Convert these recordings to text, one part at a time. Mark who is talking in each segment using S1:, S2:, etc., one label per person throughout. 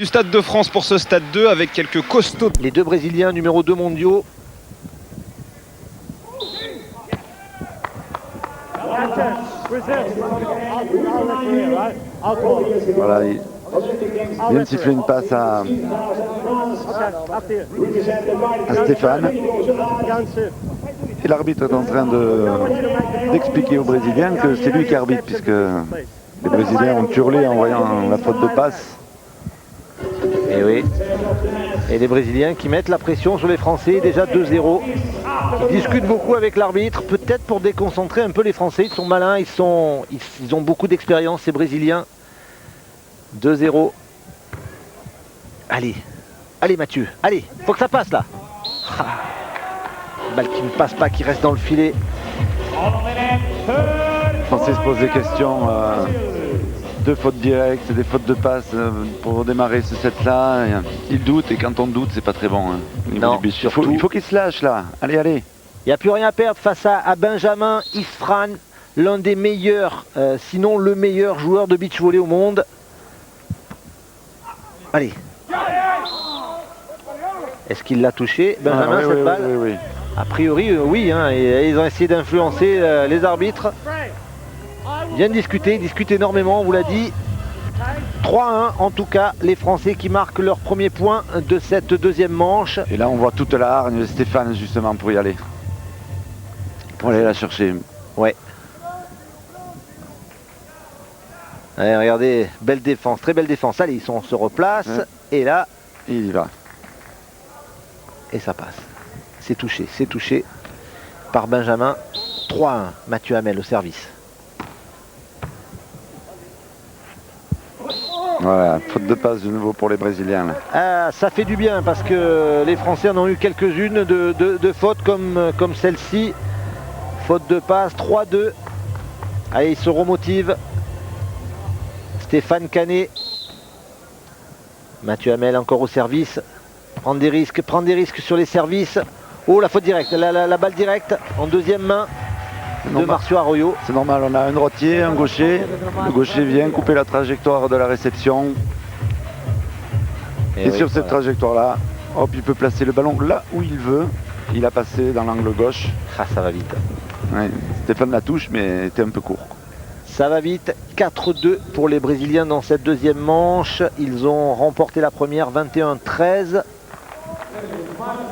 S1: Du Stade de France pour ce Stade 2 avec quelques costauds.
S2: Les deux Brésiliens numéro 2 mondiaux.
S3: Voilà, il vient de siffler une passe à Stéphane. Et l'arbitre est en train d'expliquer aux Brésiliens que c'est lui qui arbitre, puisque les Brésiliens ont hurlé en voyant la faute de passe.
S2: Et oui. Et les Brésiliens qui mettent la pression sur les Français, déjà 2-0. Ils discutent beaucoup avec l'arbitre, peut-être pour déconcentrer un peu les Français. Ils sont malins, ils ont beaucoup d'expérience, ces Brésiliens. 2-0. Allez, allez Mathieu, allez, faut que ça passe là. Ah. Balle qui ne passe pas, qui reste dans le filet.
S3: Les Français se posent des questions de fautes directes, des fautes de passe pour démarrer ce set-là. Ils doutent, et quand on doute, c'est pas très bon. Hein,
S2: non,
S3: il faut qu'ils se lâchent là. Allez, allez.
S2: Il n'y a plus rien à perdre face à Benjamin Isfran, l'un des meilleurs, sinon le meilleur joueur de beach volley au monde. Allez. Est-ce qu'il l'a touché, Benjamin,
S3: oui,
S2: cette
S3: oui,
S2: balle?
S3: Oui.
S2: A priori, oui. Hein, et ils ont essayé d'influencer les arbitres. Ils viennent discuter, ils discutent énormément, on vous l'a dit. 3-1 en tout cas, les Français qui marquent leur premier point de cette deuxième manche.
S3: Et là, on voit toute la hargne de Stéphane justement pour y aller. Pour aller la chercher.
S2: Ouais. Allez, regardez, belle défense, très belle défense. Allez, on se replace. Ouais. Et là...
S3: Il y va.
S2: Et ça passe. C'est touché par Benjamin. 3-1, Mathieu Hamel au service.
S3: Voilà, faute de passe de nouveau pour les Brésiliens. Là.
S2: Ah, ça fait du bien parce que les Français en ont eu quelques-unes de fautes comme celle-ci. Faute de passe, 3-2. Allez, ils se remotivent. Stéphane Canet. Mathieu Hamel encore au service. Prendre des risques sur les services. Oh, la faute directe, la balle directe en deuxième main de Marcio Arroyo.
S3: C'est normal, on a un droitier, un gaucher. Le gaucher vient couper la trajectoire de la réception. Et oui, sur cette trajectoire-là, hop, il peut placer le ballon là où il veut. Il a passé dans l'angle gauche.
S2: Ah, ça va vite.
S3: Ouais, Stéphane la touche, mais était un peu court.
S2: Ça va vite, 4-2 pour les Brésiliens dans cette deuxième manche. Ils ont remporté la première 21-13.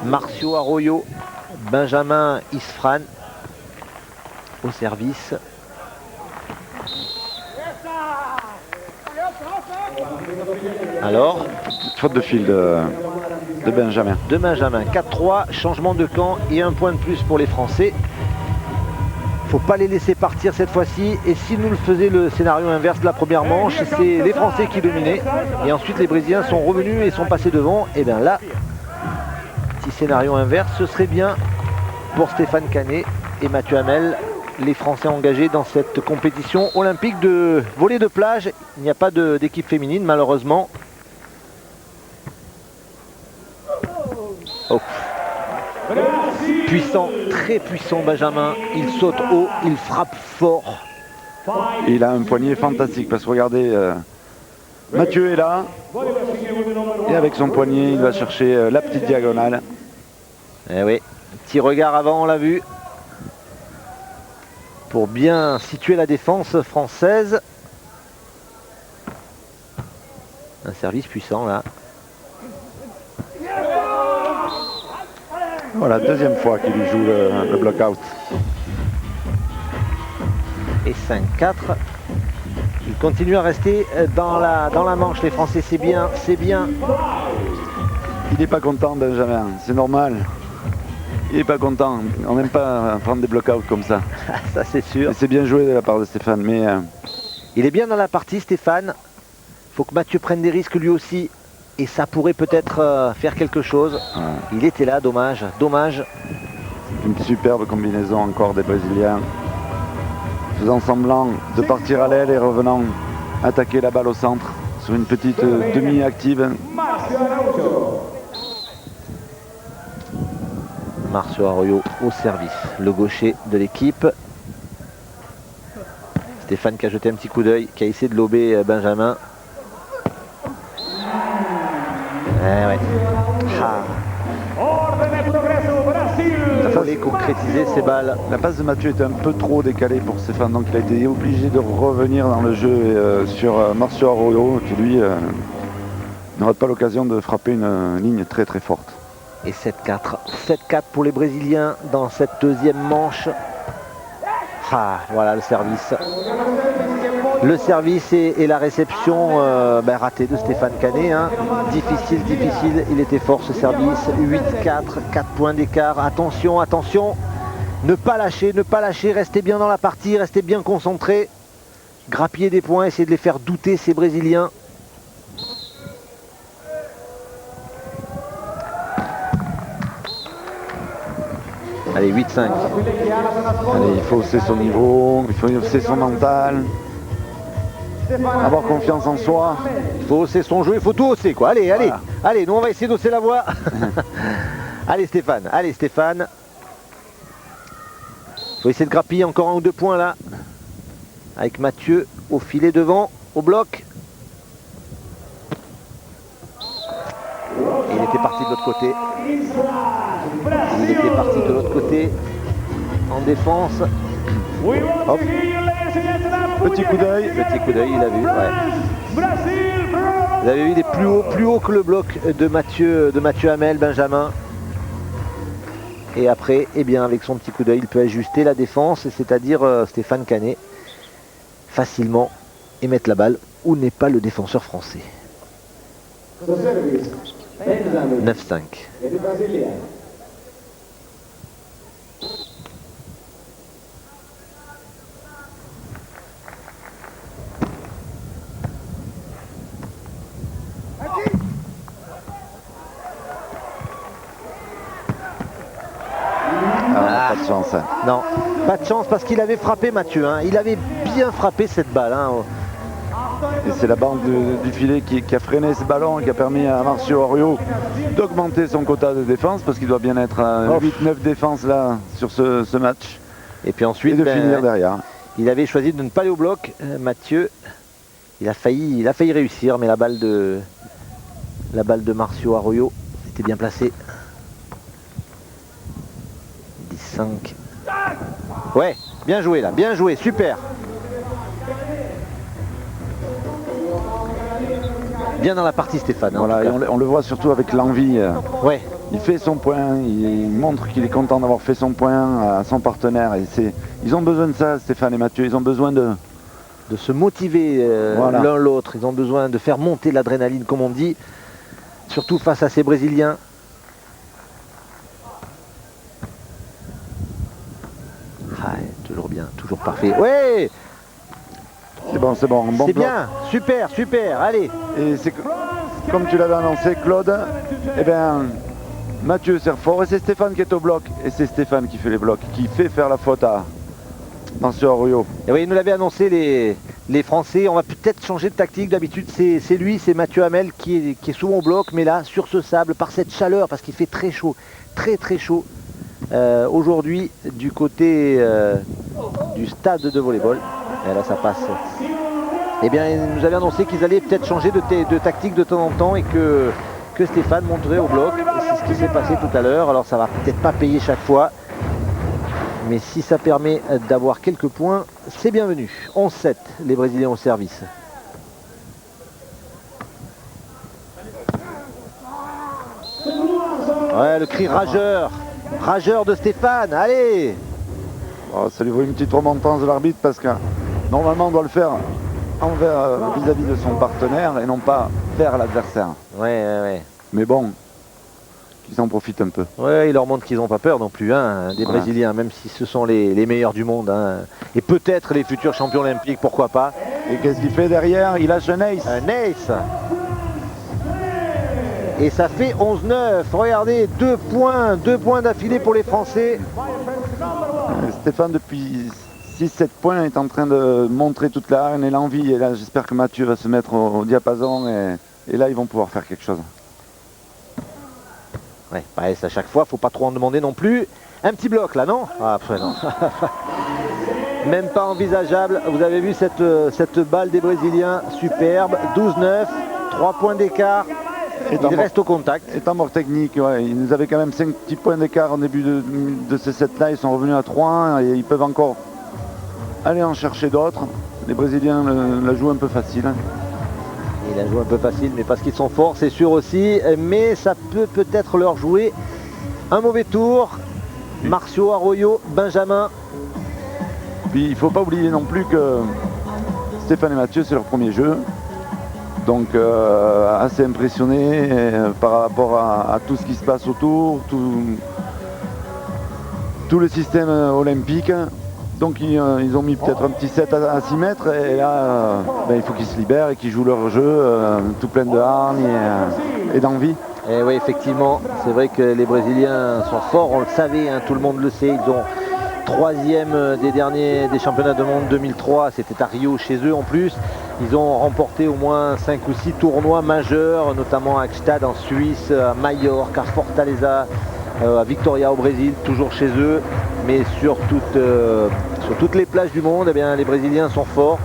S2: Marcio Arroyo, Benjamin Isfran au service. Alors,
S3: faute de fil de Benjamin.
S2: De Benjamin, 4-3, changement de camp et un point de plus pour les Français. Faut pas les laisser partir cette fois-ci. Et s'ils nous le faisaient le scénario inverse de la première manche, c'est les Français qui dominaient. Et ensuite les Brésiliens sont revenus et sont passés devant. Et bien là, petit scénario inverse, ce serait bien pour Stéphane Canet et Mathieu Hamel, les Français engagés dans cette compétition olympique de volley de plage. Il n'y a pas d'équipe féminine malheureusement. Oh. Puissant, très puissant Benjamin, il saute haut, il frappe fort.
S3: Et il a un poignet fantastique parce que regardez, Mathieu est là et avec son poignet il va chercher la petite diagonale.
S2: Eh oui, petit regard avant, on l'a vu. Pour bien situer la défense française. Un service puissant là.
S3: Voilà, deuxième fois qu'il joue le block-out.
S2: Et 5-4. Il continue à rester dans la manche, les Français, c'est bien, c'est bien.
S3: Il n'est pas content, Benjamin, c'est normal. Il n'est pas content, on n'aime pas prendre des block-out comme ça.
S2: Ça c'est sûr.
S3: C'est bien joué de la part de Stéphane, mais...
S2: Il est bien dans la partie, Stéphane. Il faut que Mathieu prenne des risques lui aussi. Et ça pourrait peut-être faire quelque chose. Ouais. Il était là, dommage, dommage.
S3: Une superbe combinaison encore des Brésiliens. Faisant semblant de partir à l'aile et revenant attaquer la balle au centre sur une petite demi-active.
S2: Marcio Arroyo au service, le gaucher de l'équipe. Stéphane qui a jeté un petit coup d'œil, qui a essayé de lober Benjamin. Ouais. Ah. Il fallait concrétiser ces balles.
S3: La passe de Mathieu était un peu trop décalée pour Stéphane, donc il a été obligé de revenir dans le jeu sur Marcio Arroyo, qui lui n'aura pas l'occasion de frapper une ligne très très forte.
S2: Et 7-4. 7-4 pour les Brésiliens dans cette deuxième manche. Ah, voilà le service. Le service et la réception ratée de Stéphane Canet. Hein. Difficile. Il était fort ce service. 8-4, 4 points d'écart. Attention. Ne pas lâcher. Restez bien dans la partie, restez bien concentrés. Grappiller des points, essayer de les faire douter ces Brésiliens. Allez, 8-5.
S3: Allez, il faut hausser son niveau, il faut hausser son mental, avoir confiance en soi.
S2: Il faut hausser son jeu, il faut tout hausser quoi. Allez, voilà. Allez, nous on va essayer d'hausser la voix. Allez Stéphane. Il faut essayer de grappiller encore 1 ou 2 points là. Avec Mathieu au filet devant, au bloc. Et il était parti de l'autre côté. En défense. Hop.
S3: Petit coup d'œil,
S2: il a vu. Ouais. Vous avez vu, il est plus haut que le bloc de Mathieu Hamel, Benjamin. Et après, eh bien, avec son petit coup d'œil, il peut ajuster la défense, c'est-à-dire Stéphane Canet, facilement, et mettre la balle où n'est pas le défenseur français. 9-5.
S3: Pas de chance.
S2: Non, pas de chance parce qu'il avait frappé Mathieu. Hein. Il avait bien frappé cette balle. Hein.
S3: Et c'est la bande du filet qui a freiné ce ballon et qui a permis à Marcio Arroyo d'augmenter son quota de défense parce qu'il doit bien être à 8-9 défenses là sur ce match.
S2: Et puis ensuite,
S3: de finir derrière.
S2: Il avait choisi de ne pas aller au bloc. Mathieu, il a failli réussir, mais la balle de Marcio Arroyo était bien placée. 10-5. Ouais, bien joué là, bien joué, super. Bien dans la partie Stéphane. Hein,
S3: voilà, et on le voit surtout avec l'envie.
S2: Ouais.
S3: Il fait son point, il montre qu'il est content d'avoir fait son point à son partenaire. Et ils ont besoin de ça, Stéphane et Mathieu, ils ont besoin de
S2: se motiver
S3: voilà.
S2: L'un l'autre. Ils ont besoin de faire monter l'adrénaline, comme on dit, surtout face à ces Brésiliens. Ah, toujours bien, toujours parfait. Ouais.
S3: C'est bon. Bon
S2: c'est bien, super, allez.
S3: Et c'est comme tu l'avais annoncé, Claude, eh bien, Mathieu sert fort et c'est Stéphane qui est au bloc. Et c'est Stéphane qui fait les blocs, qui fait faire la faute à Marcio Arroyo.
S2: Et oui, il nous l'avait annoncé les Français. On va peut-être changer de tactique. D'habitude, c'est Mathieu Hamel qui est souvent au bloc. Mais là, sur ce sable, par cette chaleur, parce qu'il fait très chaud, très chaud. Aujourd'hui, du côté du stade de volleyball. Et là, ça passe. Eh bien, ils nous avaient annoncé qu'ils allaient peut-être changer de tactique de temps en temps et que Stéphane monterait au bloc. Et c'est ce qui s'est passé tout à l'heure. Alors, ça va peut-être pas payer chaque fois. Mais si ça permet d'avoir quelques points, c'est bienvenu. 11-7, les Brésiliens au service. Ouais, le cri rageur. Rageur de Stéphane, allez.
S3: Oh, ça lui vaut une petite remontrance de l'arbitre parce que normalement on doit le faire vis-à-vis de son partenaire et non pas vers l'adversaire.
S2: Ouais.
S3: Mais bon, qu'ils en profitent un peu.
S2: Ouais, il leur montre qu'ils n'ont pas peur non plus, hein, des Brésiliens, même si ce sont les meilleurs du monde. Hein. Et peut-être les futurs champions olympiques, pourquoi pas.
S3: Et qu'est-ce qu'il fait derrière? Il lâche un ace.
S2: Un ace. Et ça fait 11-9. Regardez, 2 points d'affilée pour les Français.
S3: Stéphane, depuis 6-7 points, est en train de montrer toute la haine et l'envie. Et là, j'espère que Mathieu va se mettre au diapason. Et là, ils vont pouvoir faire quelque chose.
S2: Ouais, pareil, à chaque fois, faut pas trop en demander non plus. Un petit bloc là, non? Ah, après, non. Même pas envisageable. Vous avez vu cette balle des Brésiliens, superbe. 12-9, 3 points d'écart. Il reste au contact.
S3: C'est en mort technique, ouais. Ils nous avaient quand même 5 petits points d'écart au début de ces sets-là. Ils sont revenus à 3 et ils peuvent encore aller en chercher d'autres. Les Brésiliens la jouent un peu facile.
S2: Il la joue un peu facile, mais parce qu'ils sont forts, c'est sûr aussi. Mais ça peut peut-être leur jouer un mauvais tour. Marcio Arroyo, Benjamin.
S3: Puis il ne faut pas oublier non plus que Stéphane et Mathieu, c'est leur premier jeu. Donc assez impressionné par rapport à tout ce qui se passe autour, tout le système olympique. Donc ils ont mis peut-être un petit set à 6 mètres et là il faut qu'ils se libèrent et qu'ils jouent leur jeu tout plein de hargne et d'envie.
S2: Et oui, effectivement, c'est vrai que les Brésiliens sont forts, on le savait, hein, tout le monde le sait. Ils ont 3e des championnats du monde 2003, c'était à Rio chez eux en plus. Ils ont remporté au moins 5 ou 6 tournois majeurs, notamment à Gstad en Suisse, à Majorque, à Fortaleza, à Victoria au Brésil, toujours chez eux. Mais sur toutes les plages du monde, eh bien, les Brésiliens sont forts.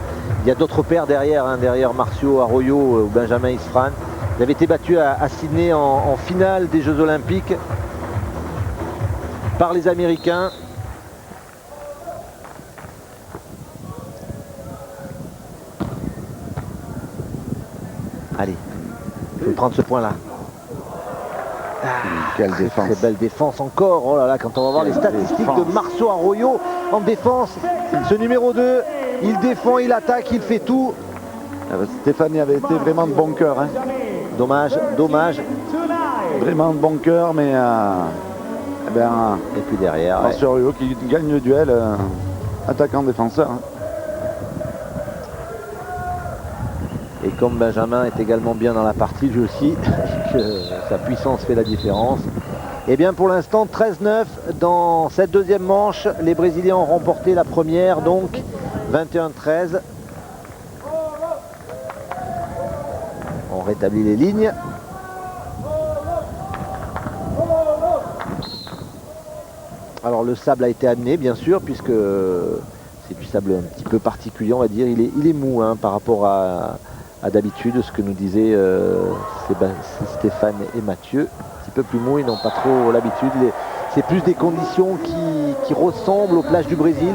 S2: Il y a d'autres paires derrière, hein, derrière Marcio Arroyo ou Benjamin Isfran. Ils avaient été battus à Sydney en finale des Jeux Olympiques par les Américains. Allez, il faut prendre ce point-là.
S3: Quelle défense.
S2: Très belle défense encore. Oh là là, quand on va voir les statistiques de Marcio Arroyo en défense, ce numéro 2, il défend, il attaque, il fait tout.
S3: Stéphanie avait été vraiment de bon cœur. Hein.
S2: Dommage.
S3: Vraiment de bon cœur, mais
S2: et puis derrière,
S3: Marcio Arroyo qui gagne le duel attaquant-défenseur. Hein.
S2: Et comme Benjamin est également bien dans la partie, lui aussi, que sa puissance fait la différence. Et bien pour l'instant, 13-9 dans cette deuxième manche. Les Brésiliens ont remporté la première, donc 21-13. On rétablit les lignes. Alors le sable a été amené, bien sûr, puisque c'est du sable un petit peu particulier, on va dire. Il est mou hein, par rapport à d'habitude, ce que nous disaient Stéphane et Mathieu. Un petit peu plus mou, ils n'ont pas trop l'habitude. C'est plus des conditions qui ressemblent aux plages du Brésil.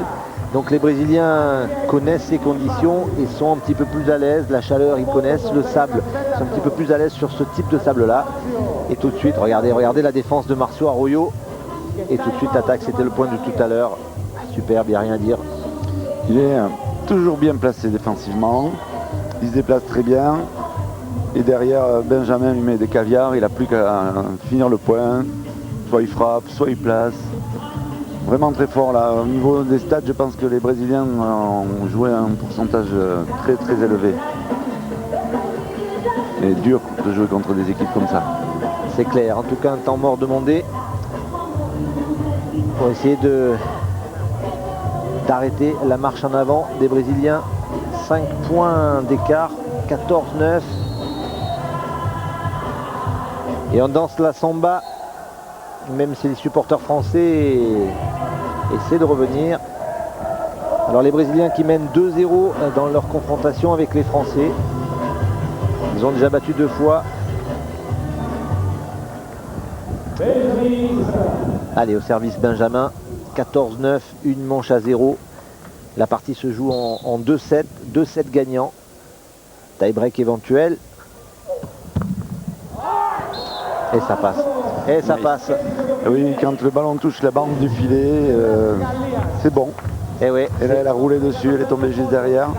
S2: Donc les Brésiliens connaissent ces conditions et sont un petit peu plus à l'aise. La chaleur, ils connaissent. Le sable, ils sont un petit peu plus à l'aise sur ce type de sable-là. Et tout de suite, regardez la défense de Marcio Arroyo. Et tout de suite, attaque, c'était le point de tout à l'heure. Superbe, il n'y a rien à dire.
S3: Il est toujours bien placé défensivement. Il se déplace très bien. Et derrière, Benjamin lui met des caviars. Il n'a plus qu'à finir le point. Soit il frappe, soit il place. Vraiment très fort là. Au niveau des stats, je pense que les Brésiliens ont joué un pourcentage très très élevé. Et dur de jouer contre des équipes comme ça.
S2: C'est clair. En tout cas, un temps mort demandé pour essayer d'arrêter la marche en avant des Brésiliens. 5 points d'écart, 14-9. Et on danse la samba, même si les supporters français essaient de revenir. Alors les Brésiliens qui mènent 2-0 dans leur confrontation avec les Français. Ils ont déjà battu 2 fois. Allez, au service Benjamin. 14-9, une manche à 0. La partie se joue en 2-7, 2-7 gagnants. Tie-break éventuel. Et ça passe. Et ça passe.
S3: Oui, quand le ballon touche la bande du filet, c'est bon.
S2: Et oui.
S3: Et là, elle a roulé dessus, elle est tombée juste derrière.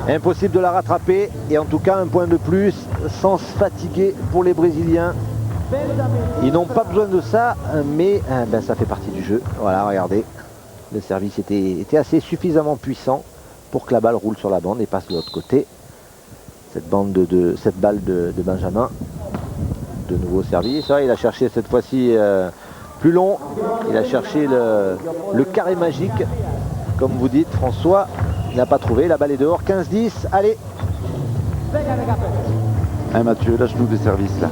S2: Impossible de la rattraper. Et en tout cas, un point de plus, sans se fatiguer pour les Brésiliens. Ils n'ont pas besoin de ça, mais ça fait partie du jeu. Voilà, regardez. Le service était assez suffisamment puissant pour que la balle roule sur la bande et passe de l'autre côté. Cette balle de Benjamin. De nouveau service. Il a cherché cette fois-ci plus long. Il a cherché le carré magique. Comme vous dites, François. Il n'a pas trouvé. La balle est dehors. 15-10. Allez.
S3: Mathieu, lâche-nous des services là.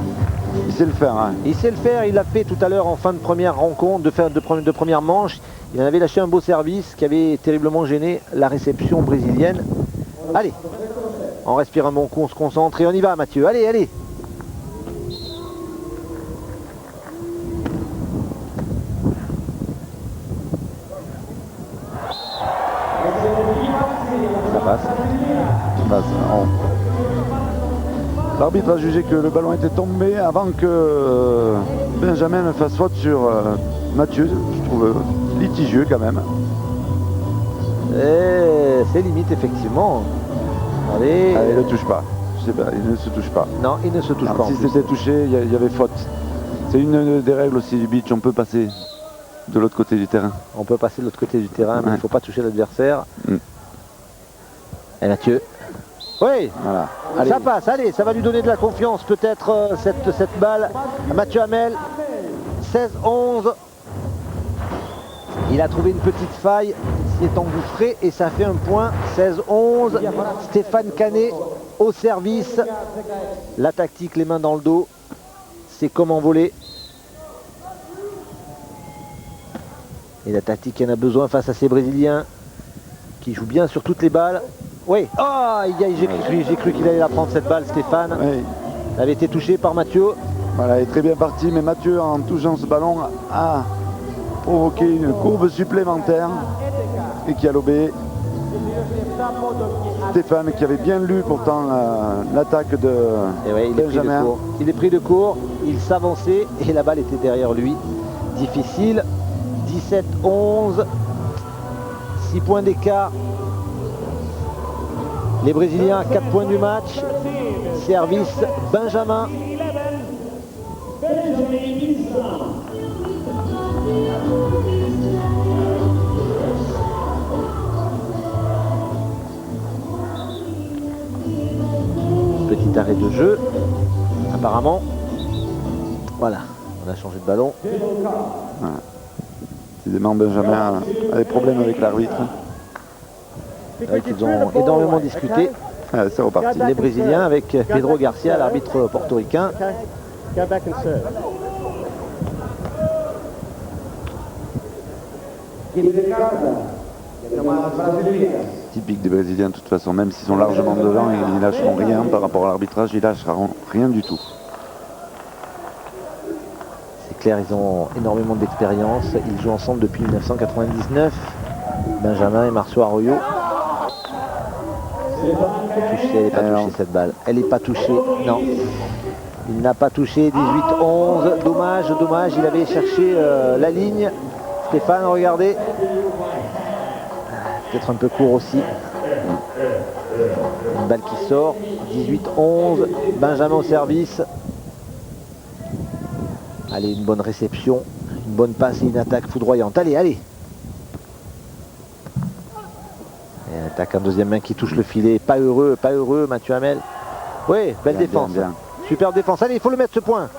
S3: Il sait le faire. Hein.
S2: Il sait le faire. Il l'a fait tout à l'heure en fin de première rencontre, de première manche. Il en avait lâché un beau service qui avait terriblement gêné la réception brésilienne. Allez. On respire un bon coup, on se concentre et on y va, Mathieu. Allez, allez.
S3: passe. L'arbitre a jugé que le ballon était tombé avant que Benjamin ne fasse faute sur Mathieu. Je trouve litigieux quand même.
S2: Et c'est limite effectivement. Allez.
S3: Allez, il ne touche pas. Je sais pas, il ne se touche pas.
S2: Non, il ne se touche pas.
S3: Si c'était touché, il y avait faute. C'est une des règles aussi du beach. On peut passer de l'autre côté du terrain.
S2: On peut passer de l'autre côté du terrain, mais il ne faut pas toucher l'adversaire. Et Mathieu. Oui,
S3: voilà.
S2: Ça passe, allez, ça va lui donner de la confiance peut-être cette balle à Mathieu Hamel. 16-11. Il a trouvé une petite faille, il s'y est engouffré et ça fait un point. 16-11. Stéphane Canet au service. La tactique, les mains dans le dos. C'est comme en volée. Et la tactique, il en a besoin face à ces Brésiliens qui jouent bien sur toutes les balles. Oui, oh, j'ai cru qu'il allait la prendre cette balle, Stéphane.
S3: Oui.
S2: Elle avait été touchée par Mathieu.
S3: Voilà, il est très bien parti, mais Mathieu, en touchant ce ballon, a provoqué une courbe supplémentaire et qui a lobé Stéphane, qui avait bien lu pourtant l'attaque de Benjamin.
S2: Il est pris de court, il s'avançait et la balle était derrière lui. Difficile. 17-11. 6 points d'écart. Les Brésiliens à 4 points du match. Service Benjamin. Petit arrêt de jeu. Apparemment. Voilà. On a changé de ballon.
S3: Voilà. Décidément, Benjamin a des problèmes avec l'arbitre.
S2: Ils ont énormément discuté.
S3: C'est reparti.
S2: Les Brésiliens avec Pedro Garcia, l'arbitre portoricain.
S3: Typique des Brésiliens de toute façon, même s'ils sont largement devant, ils ne lâcheront rien par rapport à l'arbitrage, ils ne lâcheront rien du tout.
S2: C'est clair, ils ont énormément d'expérience. Ils jouent ensemble depuis 1999. Benjamin et Marcio Arroyo. Elle n'est pas touchée cette balle. Elle n'est pas touchée. Non. Il n'a pas touché. 18-11. Dommage, dommage. Il avait cherché la ligne. Stéphane, regardez. Peut-être un peu court aussi. Une balle qui sort. 18-11. Benjamin au service. Allez, une bonne réception. Une bonne passe et une attaque foudroyante. Allez, allez. Et une attaque en deuxième main qui touche le filet. Pas heureux, Mathieu Hamel. Oui, belle défense. Bien. Superbe défense. Allez, il faut le mettre ce point.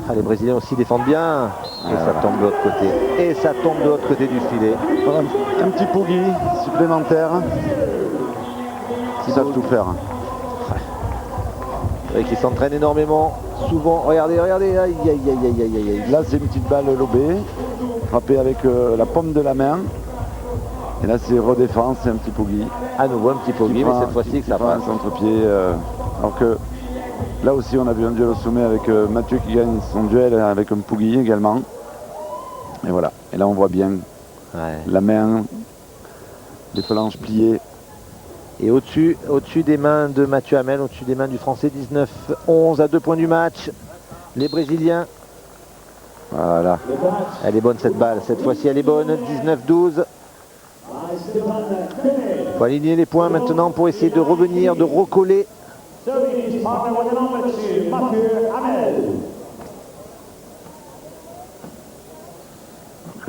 S2: Ah, les Brésiliens aussi défendent bien. Et ça tombe de l'autre côté. Et ça tombe de l'autre côté du filet.
S3: Un petit poggy supplémentaire. Ils savent tout faire.
S2: Ouais. Qui s'entraîne énormément. Souvent, regardez, regardez. Aïe, aïe, aïe, aïe, aïe, aïe.
S3: Là, c'est une petite balle lobée. Frappée avec la paume de la main. Et là, c'est redéfense, c'est un petit poggy.
S2: À nouveau, un petit poggy, mais cette fois-ci que ça passe.
S3: Un contre-pied. Alors que là aussi, on a vu un duel au sommet avec Mathieu qui gagne son duel avec un poggy également. Et voilà. Et là, on voit bien la main, les phalanges pliées.
S2: Et au-dessus des mains de Mathieu Hamel, au-dessus des mains du Français, 19-11 à 2 points du match. Les Brésiliens.
S3: Voilà.
S2: Elle est bonne cette balle. Cette fois-ci, elle est bonne. 19-12. Il faut aligner les points maintenant pour essayer de revenir, de recoller. Donc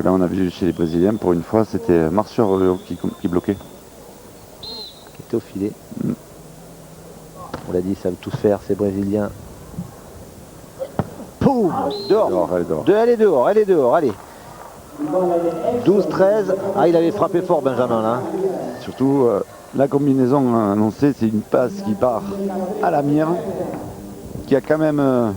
S3: là, on a vu chez les Brésiliens, pour une fois, c'était Marcio Arroyo qui bloquait.
S2: Qui était au filet. On l'a dit, ça veut tous faire, ces Brésiliens. Poum, dehors. Elle est dehors, elle est dehors, allez. 12-13. Ah, il avait frappé fort, Benjamin, là.
S3: Surtout, la combinaison annoncée, c'est une passe qui part à la mire, qui a quand même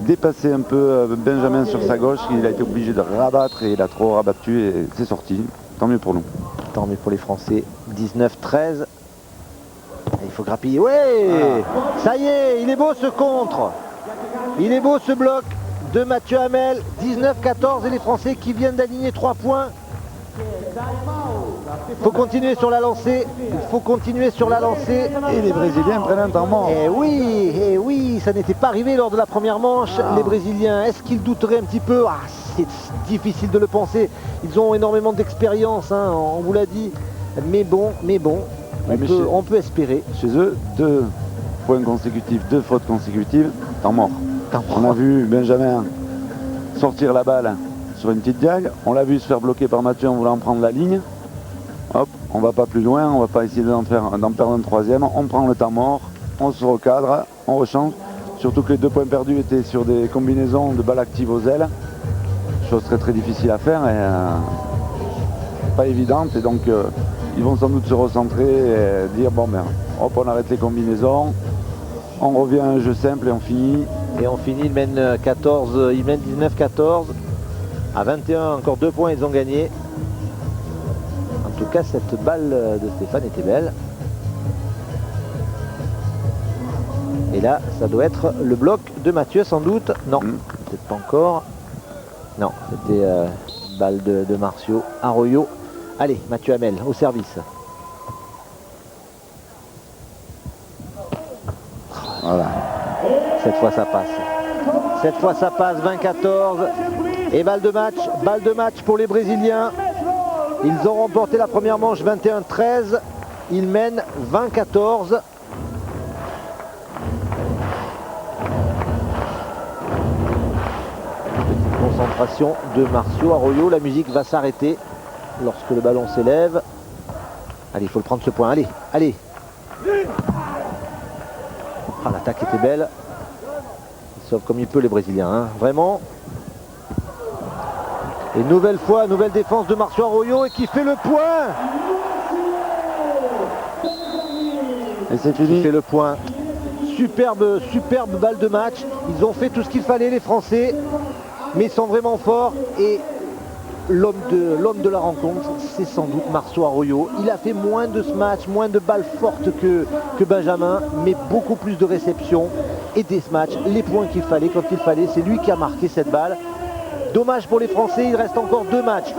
S3: dépassé un peu Benjamin sur sa gauche. Il a été obligé de rabattre et il a trop rabattu et c'est sorti. Tant mieux pour nous.
S2: Tant mieux pour les Français. 19-13. Il faut grappiller. Ouais, ça y est, il est beau ce contre. Il est beau ce bloc de Mathieu Hamel. 19-14 et les Français qui viennent d'aligner 3 points. Il faut continuer sur la lancée. Il faut continuer sur la lancée.
S3: Et les Brésiliens prennent un temps mort.
S2: Et oui, ça n'était pas arrivé lors de la première manche. Les Brésiliens, est-ce qu'ils douteraient un petit peu? C'est difficile de le penser. Ils ont énormément d'expérience, hein, on vous l'a dit. Mais bon, on peut espérer.
S3: Chez eux, 2 points consécutifs, 2 fautes consécutives, temps mort. On a vu Benjamin sortir la balle sur une petite diague. On l'a vu se faire bloquer par Mathieu en voulant prendre la ligne. Hop, on va pas plus loin, on va pas essayer d'en perdre un troisième. On prend le temps mort, on se recadre, on rechange. Surtout que les 2 points perdus étaient sur des combinaisons de balles actives aux ailes. Chose très difficile à faire et pas évidente. Et donc ils vont sans doute se recentrer et dire bon ben hop, on arrête les combinaisons, on revient à un jeu simple et on finit.
S2: Et on finit, ils mènent 19-14. À 21, encore 2 points, ils ont gagné. En tout cas, cette balle de Stéphane était belle. Et là, ça doit être le bloc de Mathieu, sans doute. Non, peut-être pas encore. Non, c'était une balle de Marcio Arroyo. Allez, Mathieu Hamel, au service.
S3: Voilà.
S2: Cette fois, ça passe. Cette fois, ça passe, 20-14. Et balle de match pour les Brésiliens. Ils ont remporté la première manche 21-13. Ils mènent 20-14. Petite concentration de Marcio Arroyo. La musique va s'arrêter lorsque le ballon s'élève. Allez, il faut le prendre ce point. Allez. L'attaque était belle. Ils sauvent comme il peut les Brésiliens, hein. Vraiment. Et nouvelle défense de Marcio Arroyo et qui fait le point.
S3: Et c'est fini.
S2: Qui fait le point. Superbe balle de match. Ils ont fait tout ce qu'il fallait, les Français. Mais ils sont vraiment forts. Et l'homme de la rencontre, c'est sans doute Marcio Arroyo. Il a fait moins de ce match, moins de balles fortes que Benjamin, mais beaucoup plus de réceptions. Et dès ce match, les points qu'il fallait, quand il fallait, c'est lui qui a marqué cette balle. Dommage pour les Français, il reste encore 2 matchs.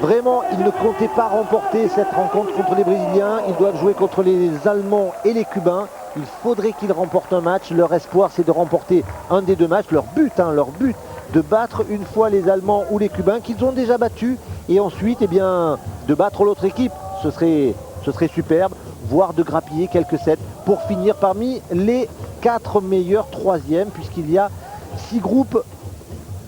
S2: Vraiment, ils ne comptaient pas remporter cette rencontre contre les Brésiliens. Ils doivent jouer contre les Allemands et les Cubains. Il faudrait qu'ils remportent un match. Leur espoir, c'est de remporter un des 2 matchs. Leur but, de battre une fois les Allemands ou les Cubains qu'ils ont déjà battus. Et ensuite, de battre l'autre équipe. Ce serait superbe. Voire de grappiller quelques sets pour finir parmi les 4 meilleurs 3e, puisqu'il y a 6 groupes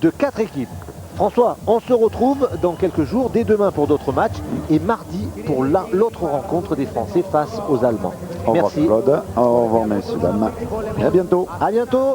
S2: de 4 équipes. François, on se retrouve dans quelques jours, dès demain pour d'autres matchs et mardi pour l'autre rencontre des Français face aux Allemands.
S3: Au revoir
S2: Merci.
S3: Claude, au revoir messieurs, dames. Et à bientôt.
S2: À bientôt.